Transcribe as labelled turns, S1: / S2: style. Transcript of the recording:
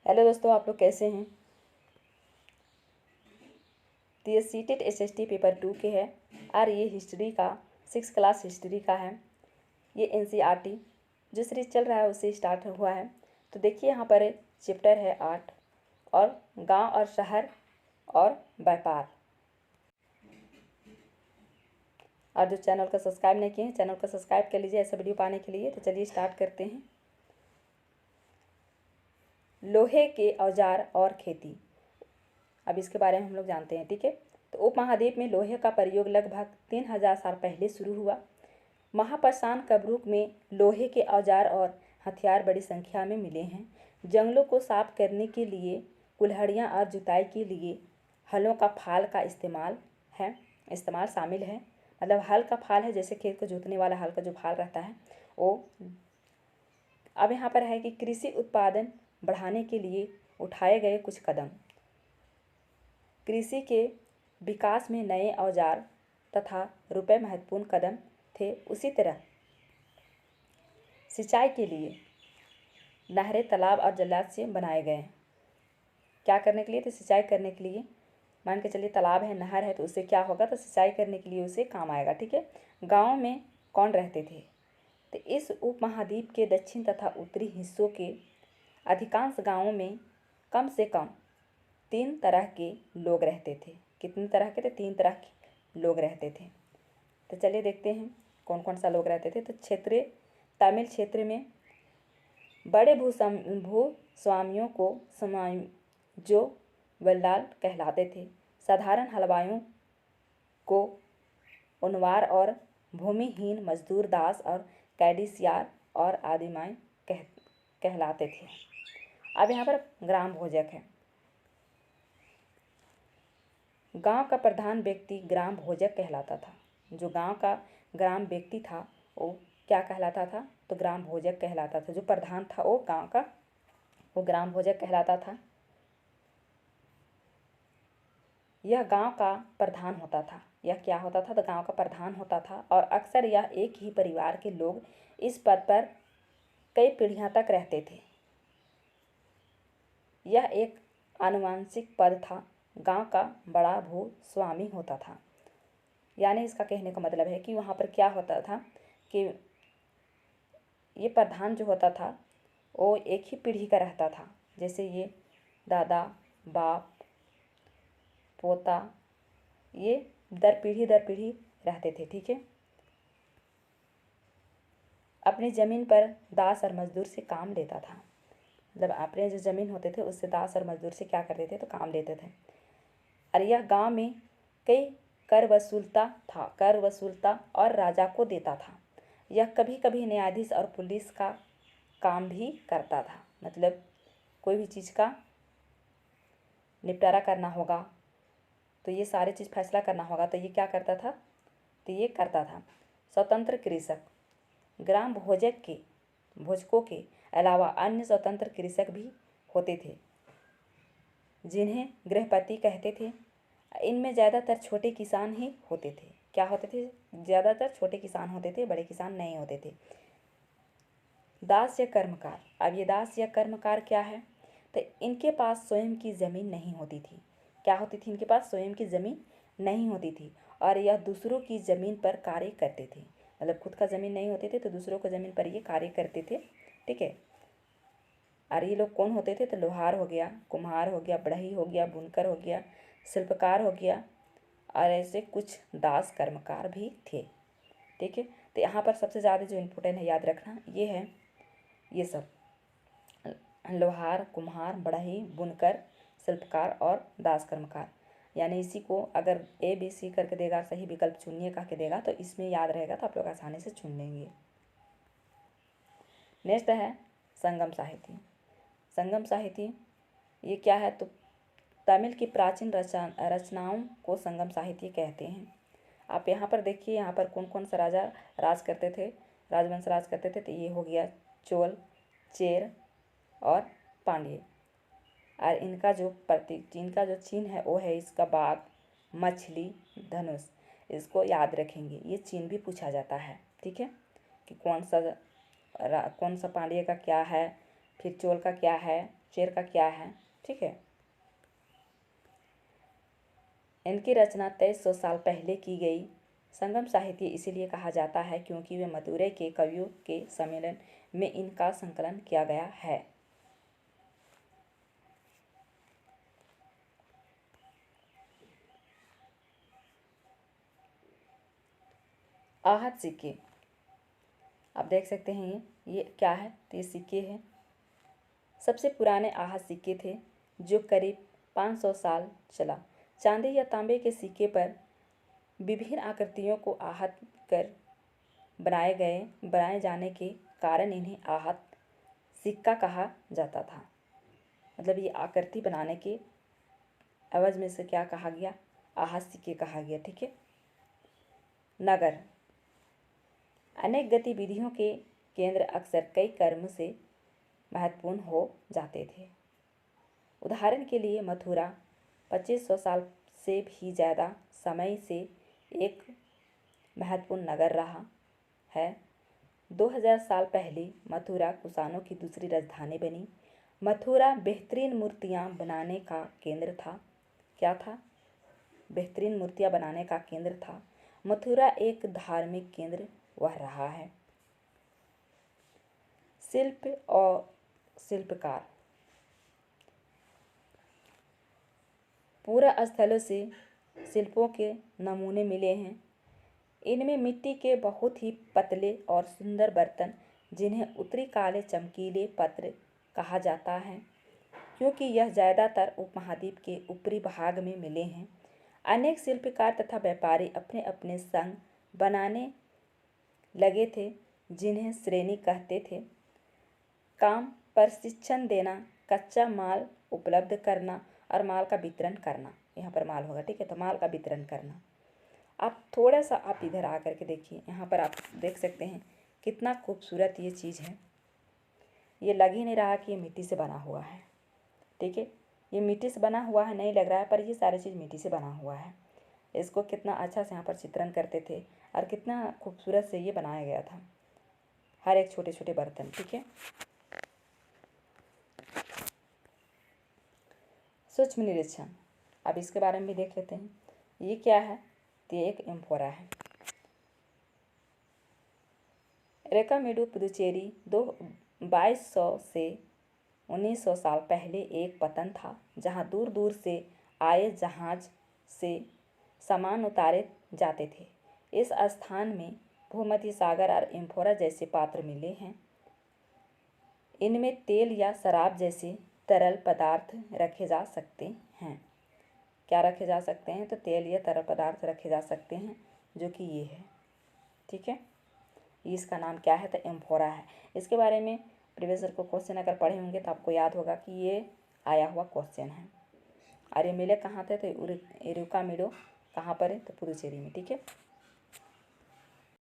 S1: Hello दोस्तों, आप लोग कैसे हैं। तो ये सीटेट एसएसटी पेपर 2 के है और ये हिस्ट्री का 6 क्लास हिस्ट्री का है। ये एनसीईआरटी जो सीरीज चल रहा है उससे स्टार्ट हुआ है। तो देखिए यहाँ पर चैप्टर है 8 और गांव और शहर और व्यापार। और जो चैनल को सब्सक्राइब नहीं किए हैं चैनल को सब्सक्राइब कर लीजिए ऐसा वीडियो पाने के लिए। तो चलिए स्टार्ट करते हैं। लोहे के औजार और खेती, अब इसके बारे में हम लोग जानते हैं। ठीक है, तो उपमहाद्वीप में लोहे का प्रयोग लगभग 3000 साल पहले शुरू हुआ। महाप्रस्थान कबरूक में लोहे के औजार और हथियार बड़ी संख्या में मिले हैं। जंगलों को साफ करने के लिए, कुल्हाड़ियाँ और जुताई के लिए हलों का फाल का इस्तेमाल शामिल है। मतलब हल का फाल है, जैसे खेत को जोतने वाला हल का जो फाल रहता है वो। अब यहाँ पर है कि कृषि उत्पादन बढ़ाने के लिए उठाए गए कुछ कदम। कृषि के विकास में नए औजार तथा रुपये महत्वपूर्ण कदम थे। उसी तरह सिंचाई के लिए नहरें, तालाब और जलाशय बनाए गए। क्या करने के लिए? तो सिंचाई करने के लिए। मान के चलिए तालाब है, नहर है, तो उससे क्या होगा? तो सिंचाई करने के लिए उसे काम आएगा। ठीक है। गाँव में कौन रहते थे? तो इस उपमहाद्वीप के दक्षिण तथा उत्तरी हिस्सों के अधिकांश गाँवों में कम से कम 3 तरह के लोग रहते थे। कितने तरह के थे? 3 तरह के लोग रहते थे। तो चलिए देखते हैं कौन कौन सा लोग रहते थे। तो तमिल क्षेत्र में बड़े भूस्वामियों को जो वल्लाल कहलाते थे। साधारण हलवाइयों को उनवार और भूमिहीन मजदूर दास और कैडिसियार और आदिमाई कहलाते थे। अब यहाँ पर ग्राम भोजक है। गांव का प्रधान व्यक्ति ग्राम भोजक कहलाता था। जो गांव का ग्राम व्यक्ति था वो क्या कहलाता था? तो ग्राम भोजक कहलाता था। जो प्रधान था वो गांव का, वो ग्राम भोजक कहलाता था। यह गांव का प्रधान होता था। यह क्या होता था? तो गांव का प्रधान होता था। और अक्सर यह एक ही परिवार के लोग इस पद पर कई पीढ़ियां तक रहते थे। यह एक आनुवंशिक पद था। गांव का बड़ा भूस्वामी होता था। यानी इसका कहने का मतलब है कि वहाँ पर क्या होता था कि ये प्रधान जो होता था वो एक ही पीढ़ी का रहता था। जैसे ये दादा, बाप, पोता, ये दर पीढ़ी रहते थे। ठीक है। अपनी ज़मीन पर दास और मजदूर से काम लेता था। मतलब अपने जो ज़मीन होते थे उससे दास और मजदूर से क्या करते थे? तो काम लेते थे। और यह गांव में कई कर वसूलता और राजा को देता था। यह कभी कभी न्यायाधीश और पुलिस का काम भी करता था। मतलब कोई भी चीज़ का निपटारा करना होगा तो ये सारी चीज़ फैसला करना होगा तो ये क्या करता था? तो ये करता था। स्वतंत्र कृषक, ग्राम भोजकों के अलावा अन्य स्वतंत्र कृषक भी होते थे जिन्हें गृहपति कहते थे। इनमें ज़्यादातर छोटे किसान ही होते थे। क्या होते थे? ज़्यादातर छोटे किसान होते थे, बड़े किसान नहीं होते थे। दास या कर्मकार, अब ये दास या कर्मकार क्या है? तो इनके पास स्वयं की ज़मीन नहीं होती थी। क्या होती थी? इनके पास स्वयं की ज़मीन नहीं होती थी और यह दूसरों की ज़मीन पर कार्य करते थे। मतलब खुद का ज़मीन नहीं होती थी तो दूसरों की ज़मीन पर ये कार्य करते थे। ठीक है। और ये लोग कौन होते थे? तो लोहार हो गया, कुम्हार हो गया, बढ़ई हो गया, बुनकर हो गया, शिल्पकार हो गया और ऐसे कुछ दास कर्मकार भी थे। ठीक है। तो यहाँ पर सबसे ज़्यादा जो इम्पोर्टेंट है याद रखना ये है, ये सब लोहार, कुम्हार, बढ़ई, बुनकर, शिल्पकार और दास कर्मकार। यानी इसी को अगर ABC करके देगा, सही विकल्प चुनिए कह के देगा तो इसमें याद रहेगा तो आप लोग आसानी से चुन लेंगे। नेक्स्ट है संगम साहित्य। संगम साहित्य ये क्या है? तो तमिल की प्राचीन रचनाओं को संगम साहित्य कहते हैं। आप यहाँ पर देखिए, यहाँ पर कौन कौन सा राजा राजवंश राज करते थे। तो ये हो गया चोल, चेर और पांड्य। और इनका जो प्रतीक, इनका जो चिन्ह है वो है इसका बाघ, मछली, धनुष। इसको याद रखेंगे, ये चिन्ह भी पूछा जाता है। ठीक है, कि कौन सा पांड्य का क्या है, फिर चोल का क्या है, चेर का क्या है, ठीक है। इनकी रचना 2300 साल पहले की गई। संगम साहित्य इसीलिए कहा जाता है क्योंकि वे मदुरै के कवियों के सम्मेलन में इनका संकलन किया गया है। आहत सिक्के, आप देख सकते हैं ये क्या है, तो ये सिक्के हैं। सबसे पुराने आहत सिक्के थे जो करीब 500 साल चला। चांदी या तांबे के सिक्के पर विभिन्न आकृतियों को आहत कर बनाए जाने के कारण इन्हें आहत सिक्का कहा जाता था। मतलब ये आकृति बनाने के एवज में से क्या कहा गया, आहत सिक्के कहा गया, ठीक है। नगर, अनेक गतिविधियों के केंद्र अक्सर कई कर्म से महत्वपूर्ण हो जाते थे। उदाहरण के लिए मथुरा 2500 साल से भी ज़्यादा समय से एक महत्वपूर्ण नगर रहा है। 2000 साल पहले मथुरा कुषाणों की दूसरी राजधानी बनी। मथुरा बेहतरीन मूर्तियाँ बनाने का केंद्र था। क्या था? बेहतरीन मूर्तियाँ बनाने का केंद्र था। मथुरा एक धार्मिक केंद्र वह रहा है। शिल्प और शिल्पकार, पूरा स्थलों से शिल्पों के नमूने मिले हैं। इनमें मिट्टी के बहुत ही पतले और सुंदर बर्तन, जिन्हें उत्तरी काले चमकीले पत्र कहा जाता है, क्योंकि यह ज़्यादातर उपमहाद्वीप के ऊपरी भाग में मिले हैं। अनेक शिल्पकार तथा व्यापारी अपने अपने संग बनाने लगे थे, जिन्हें श्रेणी कहते थे। काम, प्रशिक्षण देना, कच्चा माल उपलब्ध करना और माल का वितरण करना। यहाँ पर माल होगा, ठीक है, तो माल का वितरण करना। आप थोड़ा सा आप इधर आ करके देखिए, यहाँ पर आप देख सकते हैं कितना खूबसूरत ये चीज़ है। ये लग ही नहीं रहा कि ये मिट्टी से बना हुआ है, ठीक है। ये मिट्टी से बना हुआ है नहीं लग रहा है, पर ये सारी चीज़ मिट्टी से बना हुआ है। इसको कितना अच्छा से यहाँ पर चित्रण करते थे और कितना खूबसूरत से ये बनाया गया था, हर एक छोटे छोटे बर्तन, ठीक है। सूक्ष्म निरीक्षण, अब इसके बारे में भी देख लेते हैं। ये क्या है? तो ये एक एम्फोरा है। रेकामेडू पुदुचेरी 2200 से 1900 साल पहले एक पतन था, जहाँ दूर दूर से आए जहाज से सामान उतारे जाते थे। इस स्थान में भूमध्य सागर और एम्फोरा जैसे पात्र मिले हैं। इनमें तेल या शराब जैसे तरल पदार्थ रखे जा सकते हैं। क्या रखे जा सकते हैं? तो तेल या तरल पदार्थ रखे जा सकते हैं, जो कि ये है, ठीक है। इसका नाम क्या है? तो एम्फोरा है। इसके बारे में प्रीवियस ईयर को क्वेश्चन अगर पढ़े होंगे तो आपको याद होगा कि ये आया हुआ क्वेश्चन है। और ये मिले कहाँ थे? तो एरेकामेडू कहाँ पर है? तो पुदुचेरी में, ठीक है।